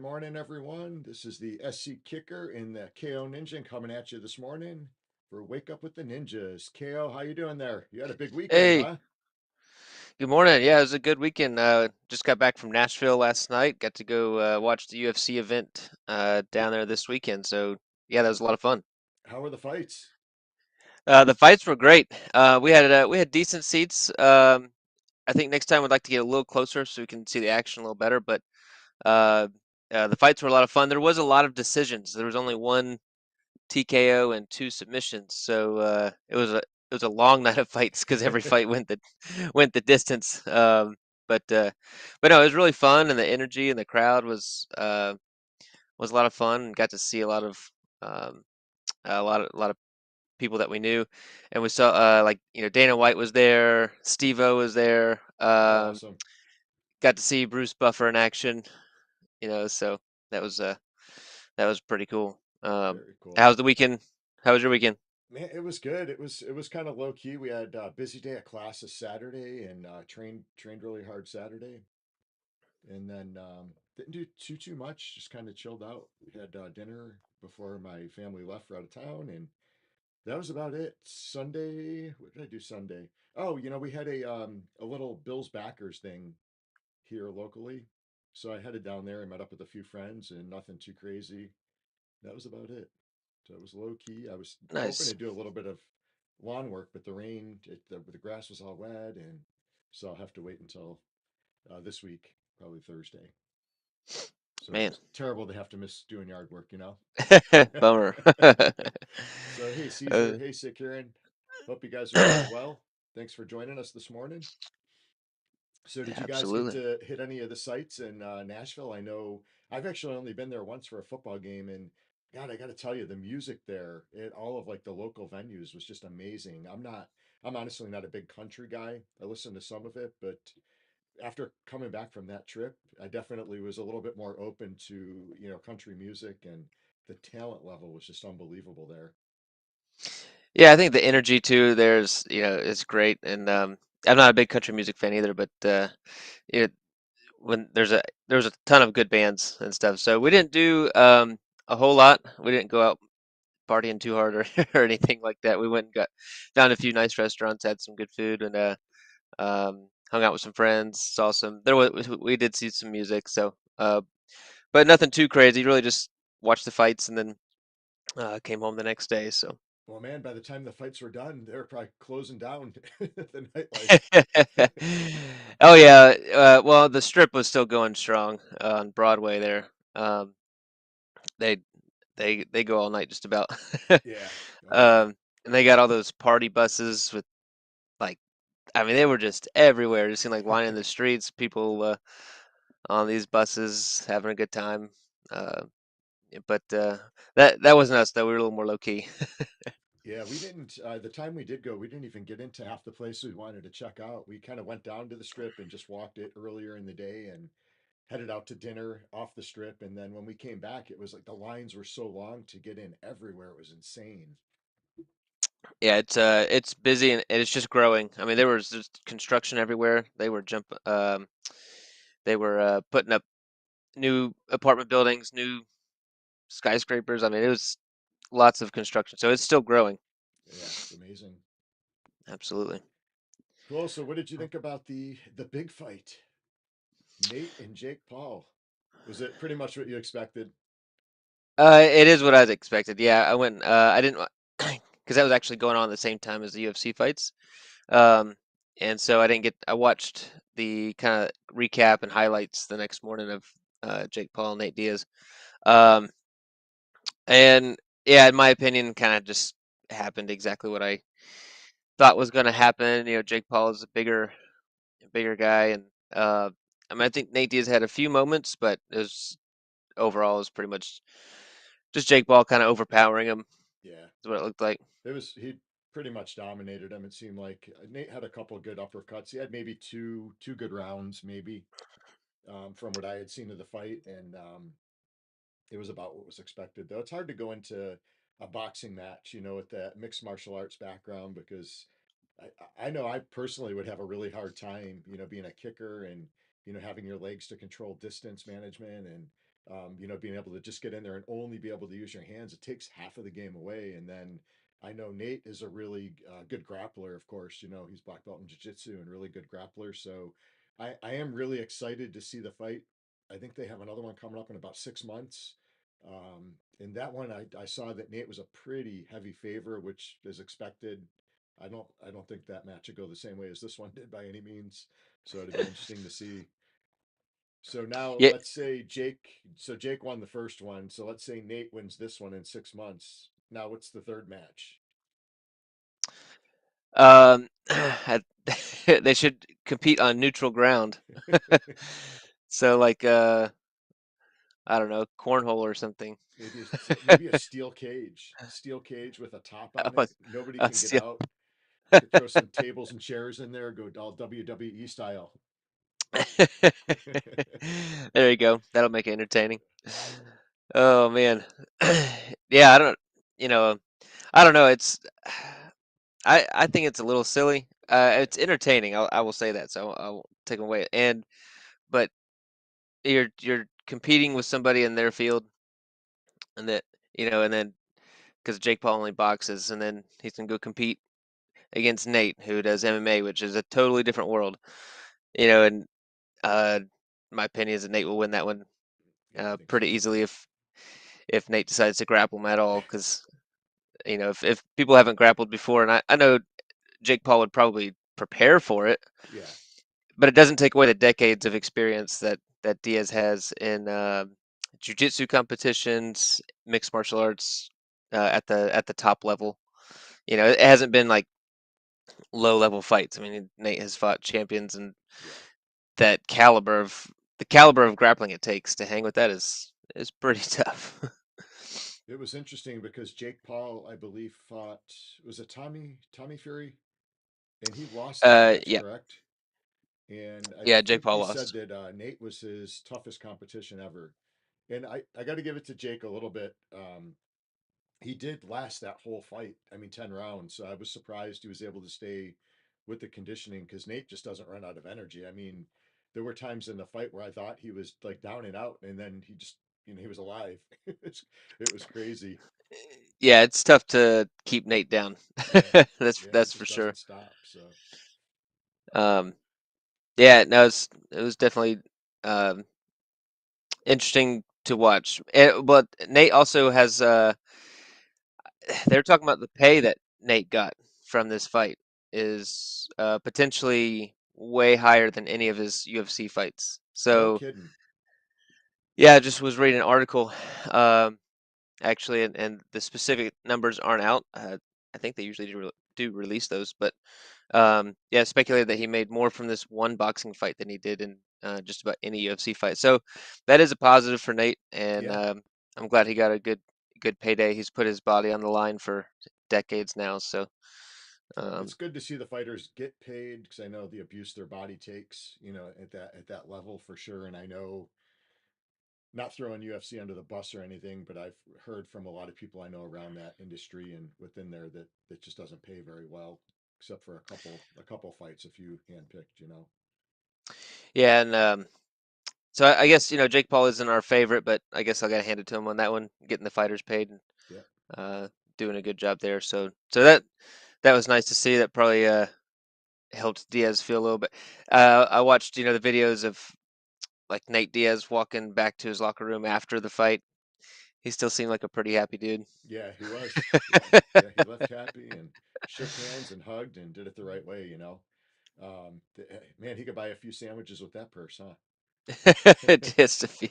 morning, everyone. This is the SC Kicker in the KO Ninja coming at you this morning for Wake Up with the Ninjas. KO, how you doing there? You had a big weekend, Hey, huh? good morning. Yeah, it was a good weekend. Just got back from Nashville last night. Got to go watch the UFC event down there this weekend. So yeah, that was a lot of fun. How were the fights? The fights were great. We had decent seats. I think next time we'd like to get a little closer so we can see the action a little better. But uh, the fights were a lot of fun. There was a lot of decisions. There was only one TKO and two submissions. So it was a long night of fights because every fight went the distance. But uh, but no, it was really fun, and the energy and the crowd was a lot of fun. And got to see um, a lot of people that we knew, and we saw like Dana White was there, Steve-O was there. Oh, awesome. Got to see Bruce Buffer in action. So that was uh that was pretty cool. Very cool. How's the weekend? How was your weekend? Man, it was good. It was kind of low key. We had a busy day of classes Saturday and trained really hard Saturday, and then didn't do too much. Just kind of chilled out. We had dinner before my family left for out of town, and that was about it. Sunday, what did I do Sunday? Oh, we had a little Bills backers thing here locally. So I headed down there and met up with a few friends and nothing too crazy. That was about it. So it was low key. I was hoping Nice. to do a little bit of lawn work, but the rain, the grass was all wet, and so I'll have to wait until this week, probably Thursday. So Man. it's terrible to have to miss doing yard work. Bummer. So hey Caesar, Uh, hey Sick Karen. Hope you guys are doing well. Thanks for joining us this morning. So did you guys get Absolutely. to hit any of the sites in Nashville? I know I've actually only been there once for a football game, and God, I got to tell you, the music there at all of like the local venues was just amazing. I'm honestly not a big country guy. I listen to some of it, but after coming back from that trip, I definitely was a little bit more open to, country music, and the talent level was just unbelievable there. Yeah, I think the energy too is great, and I'm not a big country music fan either, but you when there's a ton of good bands and stuff. So we didn't do a whole lot. We didn't go out partying too hard or, or anything like that. We went and got found a few nice restaurants, had some good food, and hung out with some friends. Saw some. There was we did see some music, so but nothing too crazy. Really just watched the fights and then came home the next day. So. Well, man, by the time the fights were done, they were probably closing down the nightlife. Oh yeah. Well, the strip was still going strong on Broadway there. They they go all night just about. Yeah. Oh, yeah. um, and they got all those party buses with like, I mean, they were just everywhere. Just seemed like lining the streets, people on these buses having a good time. Uh, but that wasn't us though. We were a little more low key. Yeah, we didn't. The time we did go, we didn't even get into half the places we wanted to check out. We kind of went down to the strip and just walked it earlier in the day and headed out to dinner off the strip. And then when we came back, it was like the lines were so long to get in everywhere. It was insane. Yeah, it's busy and it's just growing. I mean, there was just construction everywhere. They were putting up new apartment buildings, new skyscrapers. I mean, it was lots of construction, so it's still growing. Yeah, it's amazing. Absolutely. Cool. So, what did you think about the big fight, Nate and Jake Paul? Was it pretty much what you expected? It is what I expected. Yeah, I went. I didn't because that was actually going on at the same time as the UFC fights. Um, and so I didn't get. I watched the kind of recap and highlights the next morning of Jake Paul and Nate Diaz. Um, and yeah, in my opinion, kind of just happened exactly what I thought was going to happen. Jake Paul is a bigger guy, and I mean, I think Nate Diaz had a few moments, but overall it was pretty much just Jake Paul kind of overpowering him. Yeah, Is what it looked like. he pretty much dominated him. It seemed like Nate had a couple good uppercuts. He had maybe two good rounds, maybe from what I had seen of the fight, and it was about what was expected. Though it's hard to go into a boxing match, with that mixed martial arts background because I know I personally would have a really hard time, being a kicker and having your legs to control distance management and Being able to just get in there and only be able to use your hands, it takes half of the game away. And then I know Nate is a really good grappler, of course. He's black belt in jiu-jitsu and really good grappler. So I am really excited to see the fight. I think they have another one coming up in about 6 months. In that one, I saw that Nate was a pretty heavy favor, which is expected. I don't think that match would go the same way as this one did by any means. So it'd be interesting to see. So now Yeah. let's say Jake won the first one. So let's say Nate wins this one in 6 months. Now what's the third match? Um, they should compete on neutral ground. So like I don't know, cornhole or something. maybe a steel cage with a top I on it. was, Nobody I can was get still. out. You could throw some tables and chairs in there, go all WWE style. There you go. That'll make it entertaining. Oh man. Yeah, you know, I don't know. I think it's a little silly. It's entertaining. I will say that. So I won't take away. But you're competing with somebody in their field, and and then because Jake Paul only boxes, and then he's gonna go compete against Nate, who does MMA, which is a totally different world. And uh, my opinion is that Nate will win that one Yeah, I think so pretty too. easily if Nate decides to grapple him at all, because if people haven't grappled before, and I know Jake Paul would probably prepare for it, Yeah, but it doesn't take away the decades of experience that Diaz has in jiu-jitsu competitions, mixed martial arts at the top level. It hasn't been like low level fights. I mean, Nate has fought champions, and yeah. that caliber of grappling it takes to hang with that is pretty tough. It was interesting because Jake Paul, I believe, fought was it Tommy Fury, and he lost that match, Yeah, correct? And I yeah. Jake think Paul he said lost. that Nate was his toughest competition ever. And I got to give it to Jake a little bit. He did last that whole fight. I mean, 10 rounds. So I was surprised he was able to stay with the conditioning because Nate just doesn't run out of energy. I mean, there were times in the fight where I thought he was like down and out, and then he just, he was alive. It was crazy. Yeah, it's tough to keep Nate down. Yeah. Yeah. He That's for just sure. doesn't stop. So, Um, yeah, no, it was definitely um, interesting to watch. But Nate also has. They're talking about the pay that Nate got from this fight is potentially way higher than any of his UFC fights. no So kidding. yeah, I just was reading an article. Um, actually, and the specific numbers aren't out. I think they usually do release those, but yeah, speculated that he made more from this one boxing fight than he did in just about any UFC fight. So that is a positive for Nate, and Yeah. I'm glad he got a good payday. He's put his body on the line for decades now, so It's um, good to see the fighters get paid because I know the abuse their body takes, at that level for sure. And I know, not throwing UFC under the bus or anything, but I've heard from a lot of people I know around that industry and within there that it just doesn't pay very well, except for a couple fights, a few handpicked. yeah, and so I guess Jake Paul isn't our favorite, but I guess I got to hand it to him on that one, getting the fighters paid and Yeah, uh, doing a good job there. So that was nice to see. That probably helped Diaz feel a little bit. I watched the videos of like Nate Diaz walking back to his locker room after the fight. He still seemed like a pretty happy dude. yeah, he was. Yeah, yeah, he left happy and shook hands and hugged and did it the right way. Man, he could buy a few sandwiches with that purse, huh? Just a few.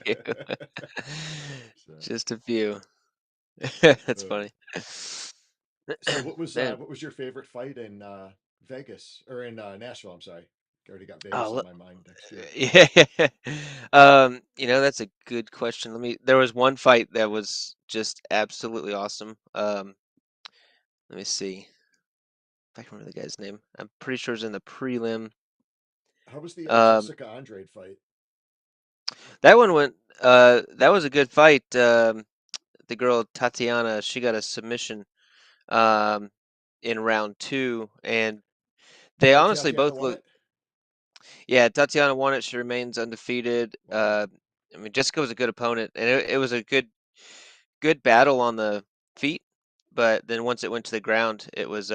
So, Just a few. That's uh, funny. so what was uh, Man. what was your favorite fight in Vegas or in Nashville? I'm sorry, I already got Vegas Oh, on my mind next year. yeah. That's a good question. There was one fight that was just absolutely awesome. Let me see if I can remember the guy's name. I'm pretty sure it's in the prelim. How was the Um, Jessica Andrade fight? that one went, that was a good fight. The girl Tatiana, she got a submission, um, in round two, and they Oh, honestly Tatiana both won look, it. yeah, Tatiana won it. She remains undefeated. Wow. I mean, Jessica was a good opponent, and it was a good battle on the feet, but then once it went to the ground, it was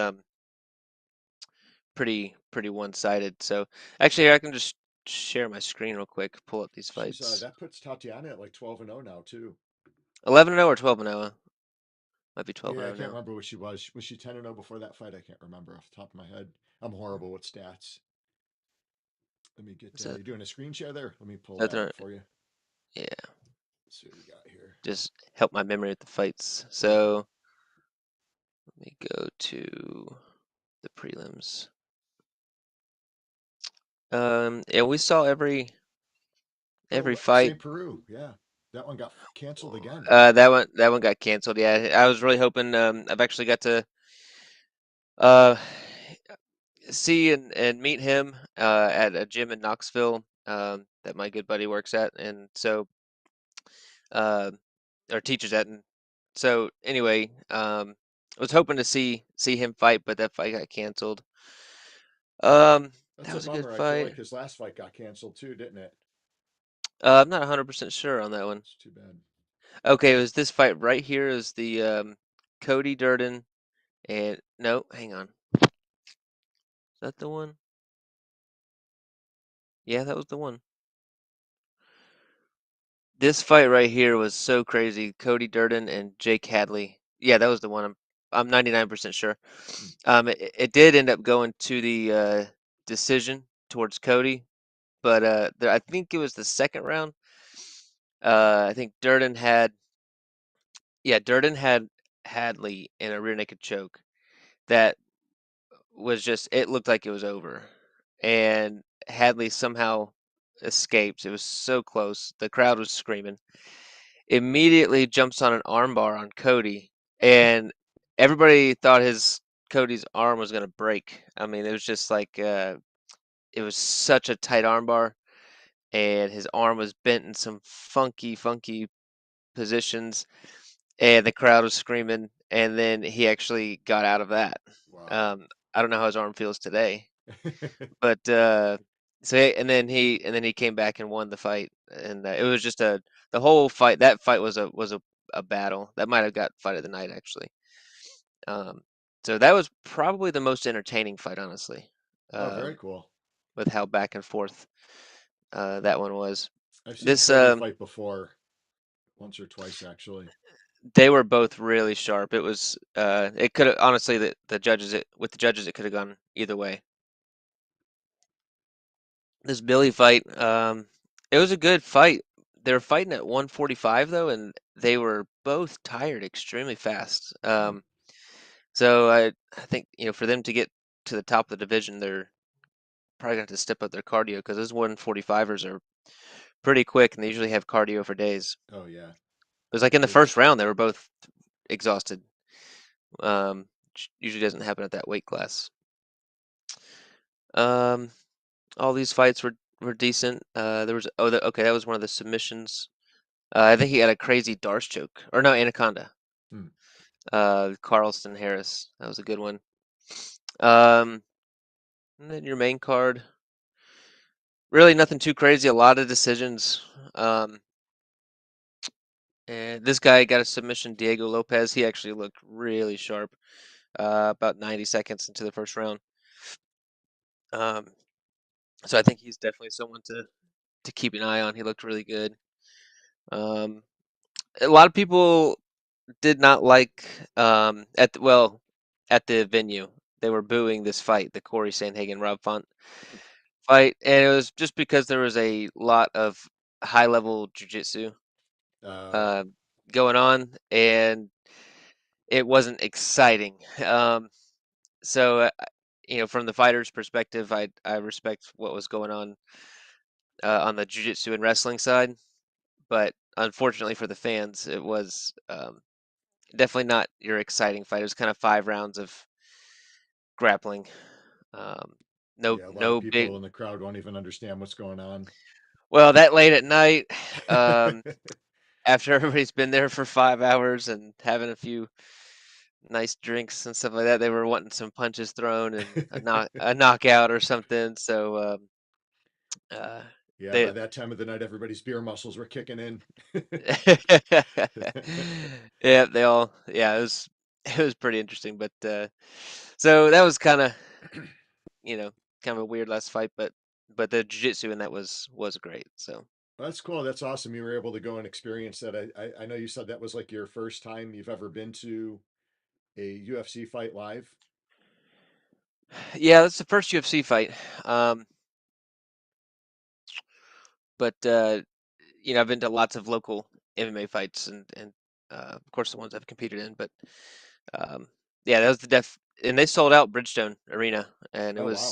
pretty one-sided. So actually, I can just share my screen real quick, pull up these She's fights. that puts Tatiana at like 12-0 now too. 11-0 or 12-0? Might be Yeah, I 12-0 can't now. remember what she was. Was she 10-0 before that fight? I can't remember off the top of my head. I'm horrible with stats. Let me get. Is that You doing a screen share there? Let me pull that that the up for you. yeah? Let's see what we got here. Just help my memory with the fights. Yep. So let me go to the prelims. Yeah, we saw every Oh, fight. St. Peru. Yeah, that one got canceled again. That one got canceled. Yeah, I was really hoping. I've actually got to uh see and meet him at a gym in Knoxville that my good buddy works at, and so uh, or teaches at. And so anyway, I was hoping to see him fight, but that fight got canceled. That's That a was a good bummer. I feel fight. like his last fight got canceled too, didn't it? I'm not 100% sure on that one. It's too bad. Okay, it was this fight right here. Is the Cody Durden and no, hang on. Is that the one? Yeah, that was the one. This fight right here was so crazy. Cody Durden and Jake Hadley. Yeah, that was the one. I'm 99% sure. Hmm. It did end up going to the decision towards Cody, but I think it was the second round. I think Durden had Hadley in a rear naked choke that was just, it looked like it was over, and Hadley somehow escapes. It was so close. The crowd was screaming. Immediately jumps on an armbar on Cody, and everybody thought his Cody's arm was gonna break. I mean, it was just like it was such a tight armbar, and his arm was bent in some funky positions, and the crowd was screaming. And then he actually got out of that. Wow. Um, I don't know how his arm feels today, but and then he came back and won the fight, and it was just the whole fight. That fight was a battle. That might have got fight of the night actually. Um, so that was probably the most entertaining fight, honestly, Oh, very um, cool. with how back and forth that one was. I've seen This Cody fight before, once or twice actually. They were both really sharp. It could have honestly the judges it with the judges it could have gone either way. This Billy fight, it was a good fight. They were fighting at 145 though, and they were both tired extremely fast. Hmm. So I think for them to get to the top of the division, they're probably gonna have to step up their cardio because those 145ers are pretty quick, and they usually have cardio for days. Oh yeah. It was like in the They first round, they were both exhausted. Which usually doesn't happen at that weight class. Um, all these fights were decent. There was okay, that was one of the submissions. I think he had a crazy Darce choke, or no, Anaconda. hmm. Carlston Harris, that was a good one. Um, and then your main card, really nothing too crazy. A lot of decisions. Um, and this guy got a submission, Diego Lopez. He actually looked really sharp. About 90 seconds into the first round. Um, so I think he's definitely someone to keep an eye on. He looked really good. Um, a lot of people did not like at the venue. They were booing this fight, the Corey Sandhagen Rob Font fight, and it was just because there was a lot of high level jujitsu Uh, uh, going on, and it wasn't exciting. So from the fighter's perspective, I respect what was going on the jujitsu and wrestling side, but unfortunately for the fans, it was definitely not your exciting fight. It was kind of 5 rounds of grappling. Um, no, yeah, a lot of no big. people in the crowd won't even understand what's going on. Well, that late at night, um, after everybody's been there for 5 hours and having a few nice drinks and stuff like that, they were wanting some punches thrown and a knockout or something. So, Yeah, by They that time of the night, everybody's beer muscles were kicking in. yeah, they all yeah, it was pretty interesting, but so that was kind of, you know, kind of a weird last fight, but the jiu-jitsu in that was great. So That's cool. That's awesome. You were able to go and experience that. I know you said that was like your first time you've ever been to a UFC fight live. yeah, that's the first UFC fight. Um, but you know, I've been to lots of local MMA fights and of course the ones I've competed in, but um, yeah, that was the def and they sold out Bridgestone Arena and Oh, wow.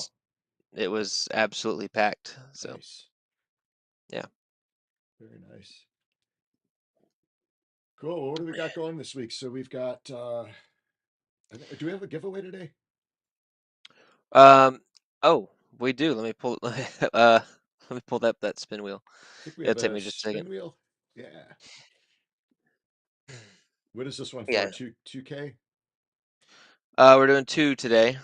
it was absolutely packed. So Nice. yeah. Very nice. Cool. Well, what do we got going this week? So we've got, do we have a giveaway today? Um, oh, we do. Let me pull let me pull that spin wheel. I think we It'll have take a me just a second. spin wheel. Yeah. What is this one for? Yeah. 2K? We're doing two today.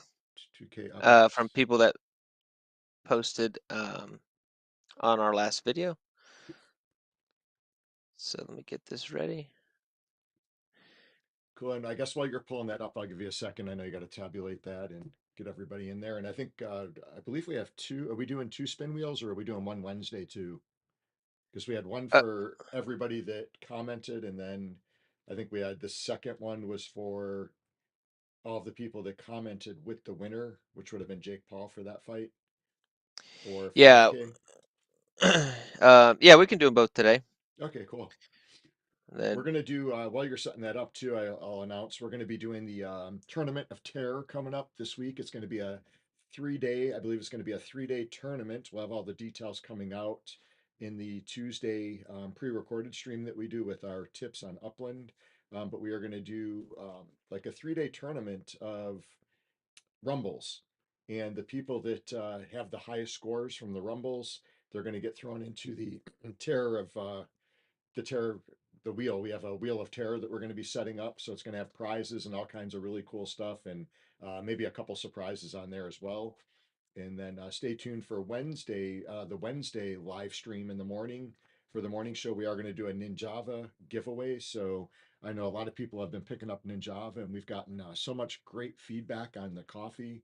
2K Upland. From people that posted on our last video. So let me get this ready. Cool. And I guess while you're pulling that up, I'll give you a second. I know you got to tabulate that and get everybody in there. And I think, I believe we have two. Are we doing two spin wheels or are we doing one Wednesday too? Because we had one Uh, for everybody that commented. And then I think we had the second one was for all of the people that commented with the winner, which would have been Jake Paul for that fight or yeah. 5K. Yeah, we can do them both today. Okay, cool. And We're then gonna do while you're setting that up too. I'll announce we're gonna be doing the tournament of terror coming up this week. It's gonna be a 3 day. I believe it's gonna be a 3 day tournament. We'll have all the details coming out in the Tuesday pre-recorded stream that we do with our tips on Upland. But we are gonna do like a 3 day tournament of rumbles, and the people that have the highest scores from the rumbles, they're gonna get thrown into the terror of the terror the wheel. We have a wheel of terror that we're going to be setting up, so it's going to have prizes and all kinds of really cool stuff, and maybe a couple surprises on there as well. And then stay tuned for Wednesday, the Wednesday live stream in the morning. For the morning show, we are going to do a Ninjava giveaway. So I know a lot of people have been picking up Ninjava, and we've gotten so much great feedback on the coffee.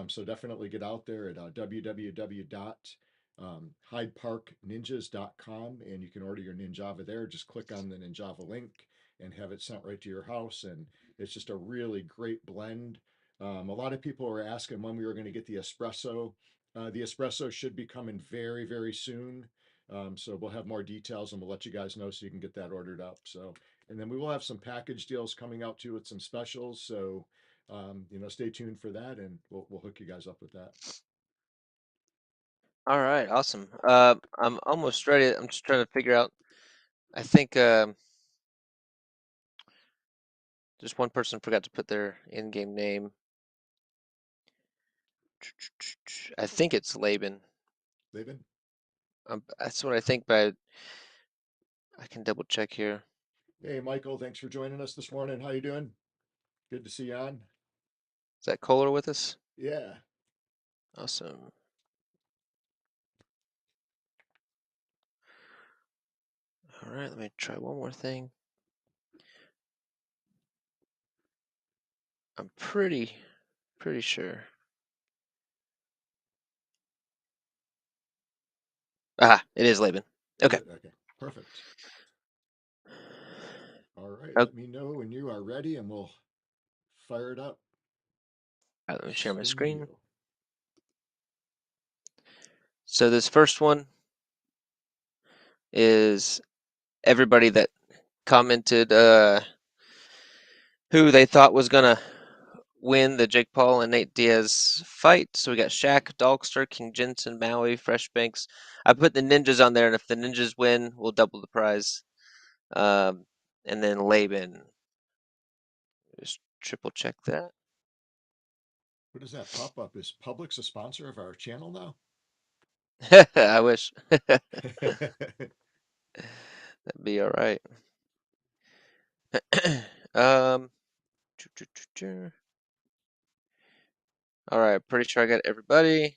So definitely get out there at www.hydeparkninjas.com and you can order your Ninjava there. Just click on the Ninjava link and have it sent right to your house. And it's just a really great blend. A lot of people were asking when we were going to get the espresso. The espresso should be coming very, very soon. So we'll have more details and we'll let you guys know so you can get that ordered up. So, and then we will have some package deals coming out too with some specials. So, stay tuned for that and we'll hook you guys up with that. all right, awesome. I'm almost ready. I'm just trying to figure out. I think just one person forgot to put their in-game name. I think it's Laban. Laban? That's what I think, but I can double check here. Hey, Michael, thanks for joining us this morning. How you doing? Good to see you on. Is that Kohler with us? Yeah. Awesome. All right, let me try one more thing. I'm pretty sure. Ah, it is Laban. Is Okay. it? Okay. Perfect. All right. Oh, Let me know when you are ready and we'll fire it up. all right, let me share my Spin the screen. wheel. So this first one is everybody that commented who they thought was gonna win the Jake Paul and Nate Diaz fight. So we got Shaq, Dogster, King Jensen, Maui, Freshbanks. I put the ninjas on there, and if the ninjas win, we'll double the prize. Um, and then Laban. Just triple check that. What does that pop up? Is Publix a sponsor of our channel now? I wish. That'd be all right. um, all right. Pretty sure I got everybody.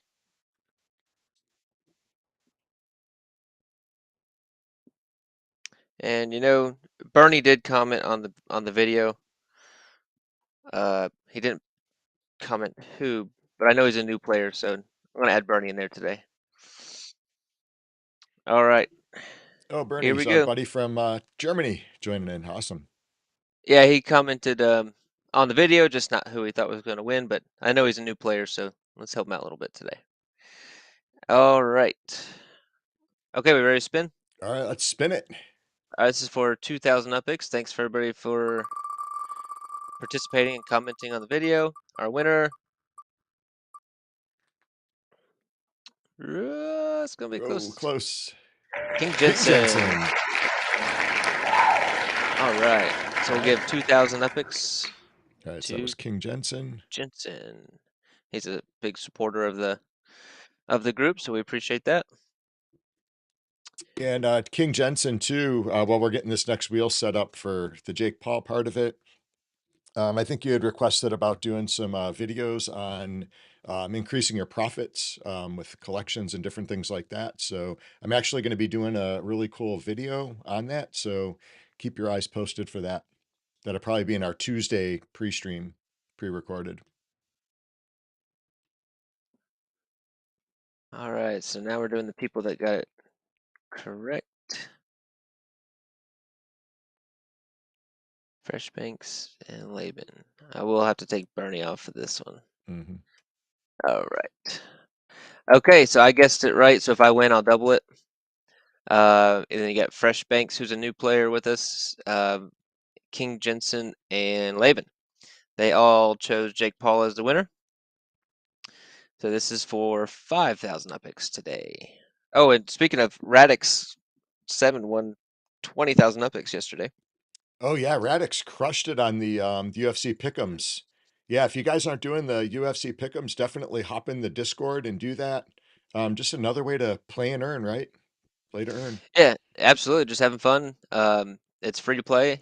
And Bernie did comment on the video. He didn't comment who, but I know he's a new player, so I'm gonna add Bernie in there today. All right, Oh, here Bernie's we our go. buddy from Germany joining in. Awesome. Yeah, he commented on the video, just not who he thought was going to win, but I know he's a new player, so let's help him out a little bit today. All right. Okay, we ready to spin? All right, let's spin it. This is for 2,000 UpX. Thanks for everybody for participating and commenting on the video. Our winner, it's gonna be Oh, close. close. King King Jensen. Jensen. All right, so All we'll right. give 2,000 UpX All right, so that to was King Jensen. Jensen. He's a big supporter of the group, so we appreciate that. And King Jensen, too, while we're getting this next wheel set up for the Jake Paul part of it, I think you had requested about doing some videos on increasing your profits with collections and different things like that. So I'm actually going to be doing a really cool video on that. So keep your eyes posted for that. That'll probably be in our Tuesday pre-stream, pre-recorded. All right, so now we're doing the people that got it correct. Fresh Banks and Laban. I will have to take Bernie off for this one. Mm-hmm. All right. Okay, so I guessed it right. So if I win, I'll double it. And then you got Fresh Banks, who's a new player with us, King Jensen, and Laban. They all chose Jake Paul as the winner. So this is for 5,000 UpX today. Oh, and speaking of Radix 7 won 20,000 UpX yesterday. Oh yeah, Radix crushed it on the UFC Pick'ems. Yeah, if you guys aren't doing the UFC Pick'ems, definitely hop in the Discord and do that. Just another way to play and earn, right? Play to earn. Yeah, absolutely. Just having fun. It's free to play.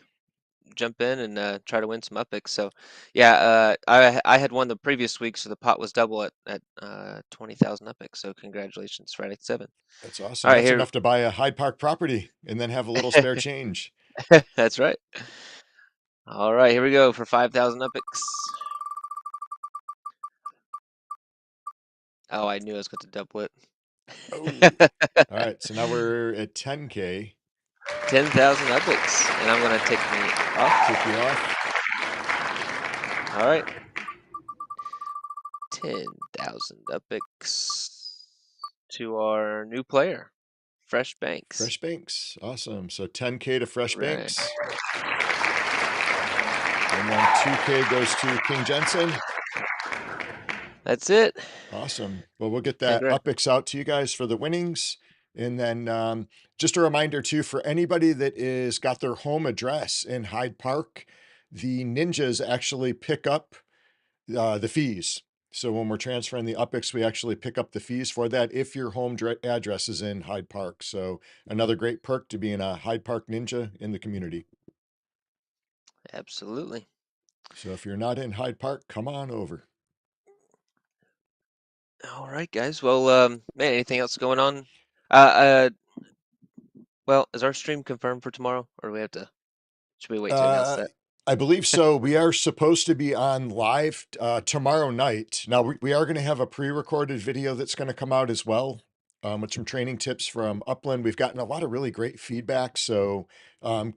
Jump in and try to win some epics. So, yeah, I had won the previous week, so the pot was double at 20,000 epics. So, congratulations, Friday 7. That's All awesome. right, That's here. enough to buy a Hyde Park property and then have a little spare change. That's right. All right, here we go for 5,000 epics. Oh, I knew I was going to double it. Oh, all right. So now we're at 10K. 10,000 epics, and I'm going to take me Take you off. off. All right. 10,000 epics to our new player, Fresh Banks. Fresh Banks. Awesome. So 10K to Fresh Right. Banks. And then 2K goes to King Jensen. That's it. Awesome. Well, we'll get that Congrats. UpX out to you guys for the winnings. And then just a reminder too, for anybody that is got their home address in Hyde Park, the ninjas actually pick up the fees. So when we're transferring the UpX, we actually pick up the fees for that if your home address is in Hyde Park. So another great perk to being a Hyde Park ninja in the community. Absolutely. So if you're not in Hyde Park, come on over. All right, guys. Well, man, anything else going on? Uh, well, is our stream confirmed for tomorrow, or do we have to? Should we wait to announce Uh, that? I believe so. We are supposed to be on live tomorrow night. Now, we are going to have a pre-recorded video that's going to come out as well with some training tips from Upland. We've gotten a lot of really great feedback, so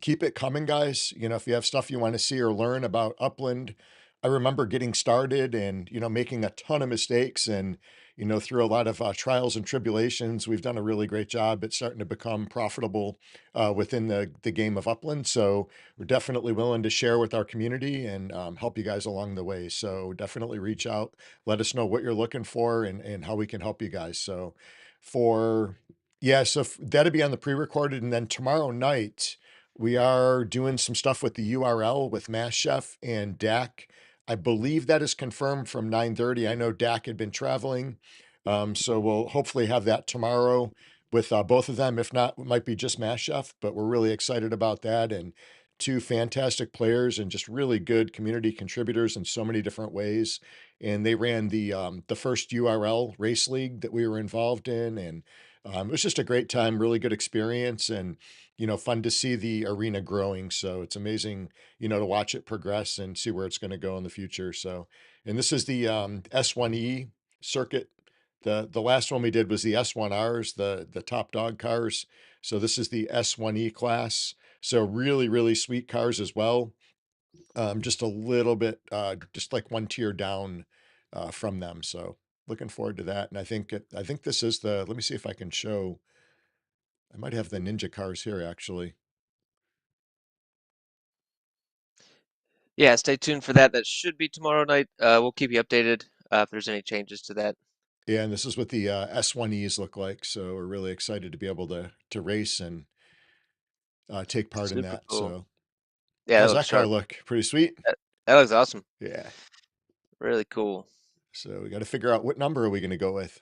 keep it coming, guys. You know, if you have stuff you want to see or learn about Upland, I remember getting started and, making a ton of mistakes and, through a lot of trials and tribulations, we've done a really great job at starting to become profitable within the game of Upland. So we're definitely willing to share with our community and help you guys along the way. So definitely reach out, let us know what you're looking for and how we can help you guys. So for, yeah, so that'll be on the pre-recorded. And then tomorrow night, we are doing some stuff with the URL with Mass Chef and Dak. I believe that is confirmed from 9:30. I know Dak had been traveling. So we'll hopefully have that tomorrow with both of them. If not, it might be just Mass Chef, but we're really excited about that. And two fantastic players and just really good community contributors in so many different ways. And they ran the first URL race league that we were involved in, and it was just a great time, really good experience. And fun to see the arena growing. So it's amazing, to watch it progress and see where it's going to go in the future. So, and this is the S1E circuit. The last one we did was the S1Rs, the top dog cars. So this is the S1E class. So really, really sweet cars as well. Just a little bit, just like one tier down from them. So looking forward to that. And I think this is the. Let me see if I can show. I might have the Ninja cars here actually. Yeah, stay tuned for that. That should be tomorrow night. We'll keep you updated if there's any changes to that. Yeah, and this is what the S1Es look like. So we're really excited to be able to race and take part in Super that. cool. So Yeah, that how's looks that car sharp. look? Pretty sweet. That looks awesome. Yeah. Really cool. So we got to figure out what number are we going to go with.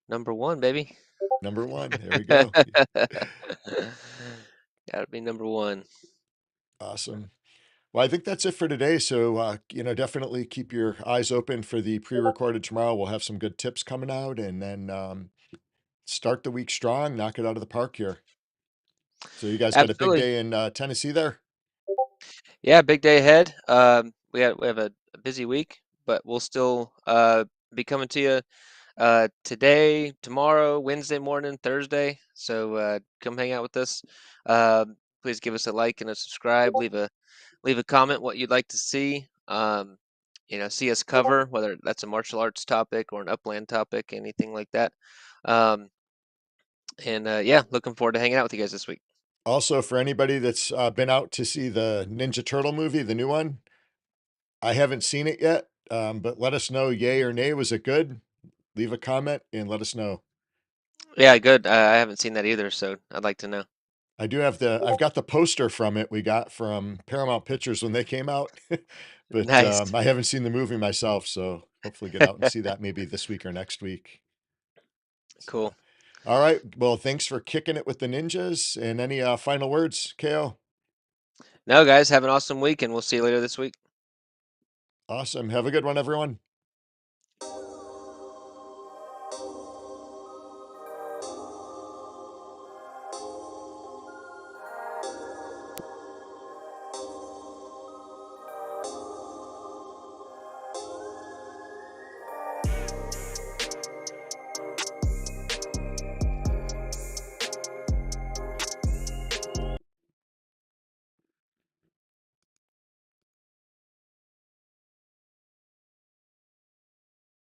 Number one, baby. Number one. There we go. Gotta be number one. Awesome. Well, I think that's it for today. So, definitely keep your eyes open for the pre-recorded tomorrow. We'll have some good tips coming out, and then start the week strong, knock it out of the park here. So, you guys got a big Absolutely. day in Tennessee there. Yeah, big day ahead. We have a busy week, but we'll still be coming to you today, tomorrow, Wednesday morning, Thursday. So come hang out with us. Please give us a like and a subscribe. Leave a comment what you'd like to see. See us cover, whether that's a martial arts topic or an upland topic, anything like that. Um, and yeah, looking forward to hanging out with you guys this week. Also, for anybody that's been out to see the Ninja Turtle movie, the new one, I haven't seen it yet, but let us know, yay or nay. Was it good? Leave a comment and let us know. Yeah, good. I haven't seen that either, so I'd like to know. I've got the poster from it we got from Paramount Pictures when they came out, but Nice. I haven't seen the movie myself, so hopefully get out and see that maybe this week or next week. So, Cool. all right. Well, thanks for kicking it with the ninjas. And any final words, KO? No, guys, have an awesome week, and we'll see you later this week. Awesome. Have a good one, everyone.